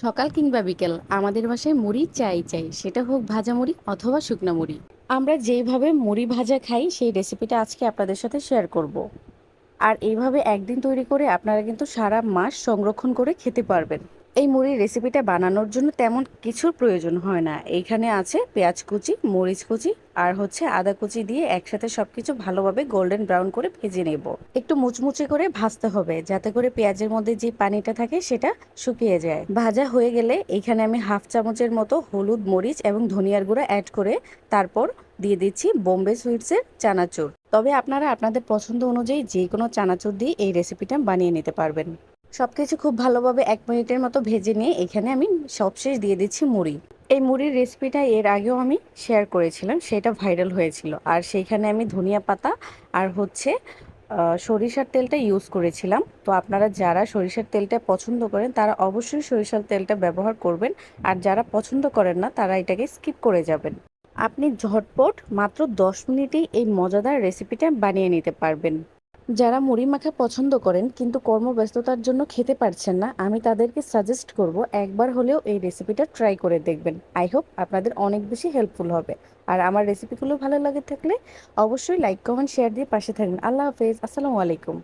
সকাল কিংবা বিকেল আমাদের বাসায় মুড়ি চাই চাই, সেটা হোক ভাজা মুড়ি অথবা শুকনা মুড়ি। আমরা যেইভাবে মুড়ি ভাজা খাই সেই রেসিপিটা আজকে আপনাদের সাথে শেয়ার করব। আর এইভাবে একদিন তৈরি করে আপনারা কিন্তু সারা মাস সংরক্ষণ করে খেতে পারবেন। এই মুড়ির রেসিপিটা বানানোর জন্য তেমন কিছুর প্রয়োজন হয় না। এইখানে আছে পেঁয়াজ কুচি, মরিচ কুচি আর আদা কুচি দিয়ে একসাথে সবকিছু ভালোভাবে গোল্ডেন ব্রাউন করে ভেজে নেব। একটু মুচমুচে করে ভাজতে হবে যাতে করে পেঁয়াজের মধ্যে যে পানিটা থাকে সেটা শুকিয়ে যায়। ভাজা হয়ে গেলে এখানে আমি হাফ চামচের মতো হলুদ, মরিচ এবং ধনিয়ার গুঁড়া অ্যাড করে তারপর দিয়ে দিচ্ছি বোম্বে সুইটসের চানাচুর। তবে আপনারা আপনাদের পছন্দ অনুযায়ী যে কোনো চানাচুর দিয়ে এই রেসিপিটা বানিয়ে নিতে পারবেন। সবকিছু খুব ভালোভাবে 1 মিনিটের মতো ভেজে নিয়ে এখানে আমি সবশেষ দিয়ে দিচ্ছি মুড়ি। এই মুড়ির রেসিপিটা এর আগেও আমি শেয়ার করেছিলাম, সেটা ভাইরাল হয়েছিল। আর সেইখানে আমি ধনিয়া পাতা আর সরিষার তেলটা ইউজ করেছিলাম। তো আপনারা যারা সরিষার তেলটা পছন্দ করেন তারা অবশ্যই সরিষার তেলটা ব্যবহার করবেন। আর যারা পছন্দ করেন না তারা এটাকে স্কিপ করে যাবেন। আপনি ঝটপট মাত্র 10 মিনিটেই এই মজাদার রেসিপিটা বানিয়ে নিতে পারবেন। যারা মুড়ি মাখা পছন্দ করেন কিন্তু কর্মব্যস্ততার জন্য খেতে পারছেন না, আমি তাদেরকে সাজেস্ট করব একবার হলেও এই রেসিপিটা ট্রাই করে দেখবেন। আই হোপ আপনাদের অনেক বেশি হেল্পফুল হবে। আর আমার রেসিপিগুলো ভালো লাগে থাকলে অবশ্যই লাইক, কমেন্ট, শেয়ার দিয়ে পাশে থাকবেন। আল্লাহ হাফেজ, আসসালামু আলাইকুম।